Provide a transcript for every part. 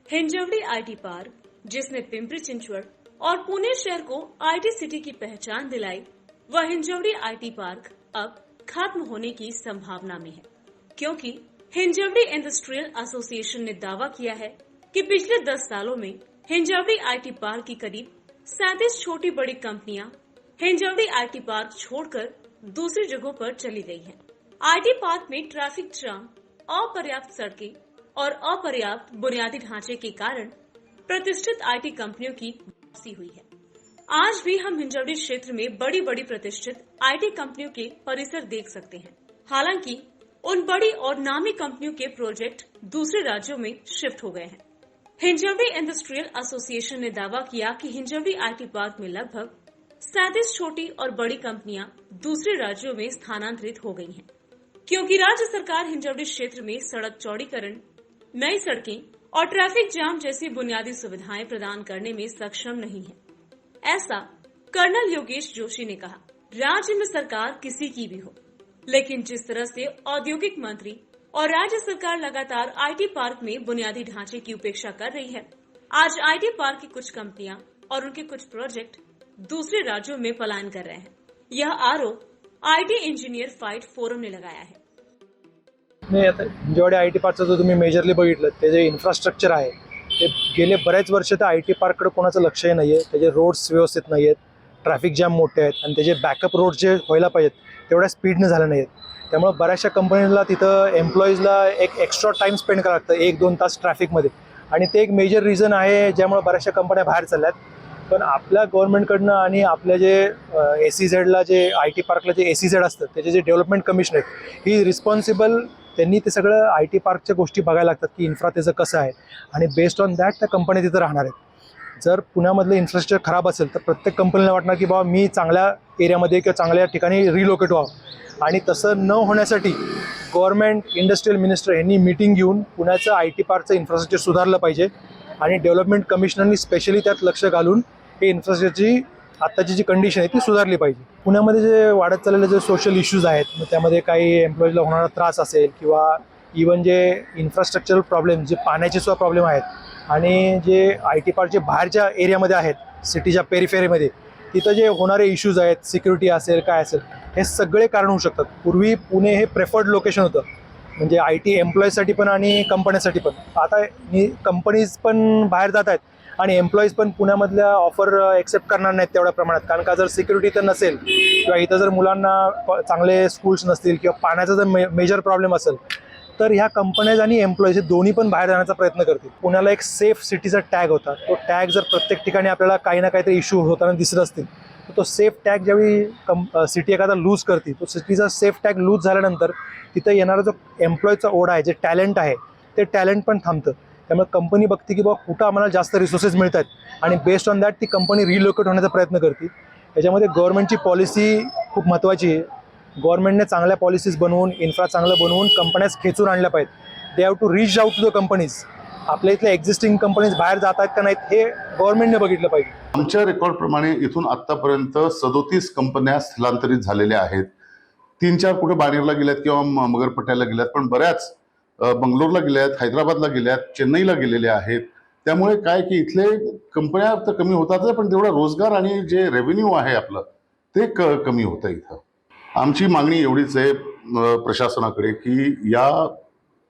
Hinjewadi IT park, जिसने पिंपरी चिंचवड़ और पुणे शहर को आईटी सिटी की पहचान दिलाई, वह हिंजवड़ी आईटी पार्क अब खत्म होने की संभावना में है, क्योंकि हिंजवड़ी इंडस्ट्रियल एसोसिएशन ने दावा किया है कि पिछले 10 सालों में हिंजवड़ी आईटी पार्क की करीब 37 छोटी बड़ी कंपनियां हिंजवड़ी आईटी पार्क छोड़कर दूसरी जगहों पर चली गई हैं। आईटी पार्क में ट्रैफिक जाम, अपर्याप्त सड़कें और अपर्याप्त बुनियादी ढांचे के कारण प्रतिष्ठित आईटी कंपनियों की वापसी हुई है। आज भी हम हिंजवड़ी क्षेत्र में बड़ी बड़ी प्रतिष्ठित आईटी कंपनियों के परिसर देख सकते हैं। हालांकि उन बड़ी और नामी कंपनियों के प्रोजेक्ट दूसरे राज्यों में शिफ्ट हो गए हैं। हिंजवड़ी इंडस्ट्रियल एसोसिएशन ने दावा किया कि हिंजवड़ी आईटी पार्क में लगभग 37 छोटी और बड़ी कंपनियां दूसरे राज्यों में स्थानांतरित हो गई हैं, क्योंकि राज्य सरकार हिंजवड़ी क्षेत्र में सड़क चौड़ीकरण, नई सड़कें और ट्रैफिक जाम जैसी बुनियादी सुविधाएं प्रदान करने में सक्षम नहीं है। ऐसा कर्नल योगेश जोशी ने कहा। राज्य में सरकार किसी की भी हो, लेकिन जिस तरह से औद्योगिक मंत्री और राज्य सरकार लगातार आईटी पार्क में बुनियादी ढांचे की उपेक्षा कर रही है, आज आईटी पार्क की कुछ कंपनियां और उनके कुछ प्रोजेक्ट दूसरे राज्यों में पलायन कर रहे हैं। यह आरोप आईटी इंजिनियर फाइट फोरम ने लगाया है। नाही, आता हिंजवडी आय टी पार्कचं जर तुम्ही मेजरली बघितलं, ते जे इन्फ्रास्ट्रक्चर आहे ते गेले बरेच वर्ष तर आय टी पार्ककडे कोणाचं लक्षही नाही आहे. त्याचे रोड्स व्यवस्थित नाही आहेत, ट्रॅफिक जॅम मोठे आहेत आणि त्याचे बॅकअप रोड जे व्हायला पाहिजेत तेवढ्या स्पीडने झाले नाही आहेत. त्यामुळे बऱ्याचशा कंपनीला तिथं एम्प्लॉईजला एक एक्स्ट्रा टाईम स्पेंड करावं लागतं, 1-2 तास ट्रॅफिकमध्ये, आणि ते एक मेजर रिझन आहे ज्यामुळे बऱ्याचशा कंपन्या बाहेर चालल्यात. पण आपल्या गव्हर्नमेंटकडनं आणि आपल्या जे SEZला जे आय टी पार्कला जे SEZ असतं त्याचे जे डेव्हलपमेंट कमिशन आहेत, ही रिस्पॉन्सिबल, त्यांनी ते सगळं आय टी पार्कच्या गोष्टी बघायला लागतात की इन्फ्रा त्याचं कसं आहे आणि बेस्ड ऑन दॅट त्या कंपन्या तिथं राहणार आहेत. जर पुण्यामधलं इन्फ्रास्ट्रक्चर खराब असेल तर प्रत्येक कंपनीला वाटणार की बाबा मी चांगल्या एरियामध्ये किंवा चांगल्या ठिकाणी रिलोकेट व्हावं, आणि तसं न होण्यासाठी गव्हर्नमेंट, इंडस्ट्रियल मिनिस्टर यांनी मीटिंग घेऊन पुण्याचं आय टी पार्कचं इन्फ्रास्ट्रक्चर सुधारलं पाहिजे आणि डेव्हलपमेंट कमिशनरनी स्पेशली त्यात लक्ष घालून हे इन्फ्रास्ट्रक्चरची आत्ताची जी कंडिशन आहे ती सुधारली पाहिजे. पुण्यामध्ये जे वाढत चाललेले जे सोशल इश्यूज आहेत, मग त्यामध्ये काही एम्प्लॉईजला होणारा त्रास असेल किंवा इवन जे इन्फ्रास्ट्रक्चरल प्रॉब्लेम, जे पाण्याचे सुद्धा प्रॉब्लेम आहेत, आणि जे आय टी पार्कचे बाहेरच्या एरियामध्ये आहेत, सिटीच्या पेरिफेरीमध्ये, तिथं जे होणारे इश्यूज आहेत, सिक्युरिटी असेल काय असेल, हे सगळे कारण होऊ शकतात. पूर्वी पुणे हे प्रेफर्ड लोकेशन होतं, म्हणजे आय टी एम्प्लॉईजसाठी पण आणि कंपन्यासाठी पण. आता कंपनीज पण बाहेर जात आहेत आणि एम्प्लॉईज पण पुण्यामधल्या ऑफर एक्सेप्ट करणार नाहीत तेवढ्या प्रमाणात, कारण का जर सिक्युरिटी तर नसेल किंवा इथं जर मुलांना चांगले स्कूल्स नसतील किंवा पाण्याचा जर मेजर प्रॉब्लेम असेल तर ह्या कंपन्याज आणि एम्प्लॉईज हे दोन्ही पण बाहेर जाण्याचा प्रयत्न करतील. पुण्याला एक सेफ सिटीचा टॅग होता, तो टॅग जर प्रत्येक ठिकाणी आपल्याला काही ना काहीतरी इश्यू होताना दिसत असतील तर तो सेफ टॅग ज्यावेळी सिटी एखादा लूज करते, तो सिटीचा सेफ टॅग लूज झाल्यानंतर तिथं येणारा जो एम्प्लॉईचा ओढा आहे, जे टॅलेंट आहे, ते टॅलेंट पण थांबतं. त्यामुळे कंपनी बघते की बाबा कुठं आम्हाला जास्त रिसोर्सेस मिळत आहेत आणि बेस्ड ऑन दॅट ती कंपनी रिलोकेट होण्याचा प्रयत्न करते. याच्यामध्ये गव्हर्नमेंटची पॉलिसी खूप महत्त्वाची आहे. गव्हर्नमेंटने चांगल्या पॉलिसीज बनवून, इन्फ्रा चांगलं बनवून कंपन्याज खेचून आणल्या पाहिजेत. They have to reach out to the companies. आपल्या इथल्या एक्झिस्टिंग कंपनीज बाहेर जात आहेत का नाहीत हे गव्हर्नमेंटने बघितलं पाहिजे. आमच्या रेकॉर्डप्रमाणे इथून आत्तापर्यंत 37 कंपन्या स्थलांतरित झालेल्या आहेत. 3-4 कुठे बाणेरला गेल्यात किंवा मगरपट्ट्याला गेल्यात, पण बऱ्याच बंगलोरला गेल्यात, हैदराबादला गेल्यात, चेन्नईला गेलेल्या आहेत. त्यामुळे काय की इथले कंपन्या तर कमी होतात, पण तेवढा रोजगार आणि जे रेव्हेन्यू आहे आपलं ते कमी होतं इथं. आमची मागणी एवढीच आहे प्रशासनाकडे की या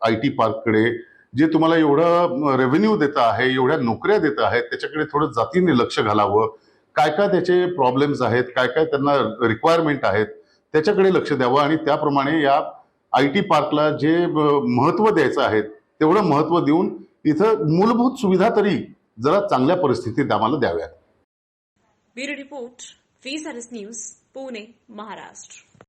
आय टी पार्ककडे जे तुम्हाला एवढं रेव्हेन्यू देत आहे, एवढ्या नोकऱ्या देत आहेत, त्याच्याकडे थोडं जातीने लक्ष घालावं. काय काय त्याचे प्रॉब्लेम्स आहेत, काय काय त्यांना रिक्वायरमेंट आहेत, त्याच्याकडे लक्ष द्यावं आणि त्याप्रमाणे या आय टी पार्कला जे महत्त्व द्यायचं आहे तेवढं महत्त्व देऊन इथं मूलभूत सुविधा तरी जरा चांगल्या परिस्थितीत आम्हाला द्याव्यात. Bureau report, V-SRS news, Pune, Maharashtra.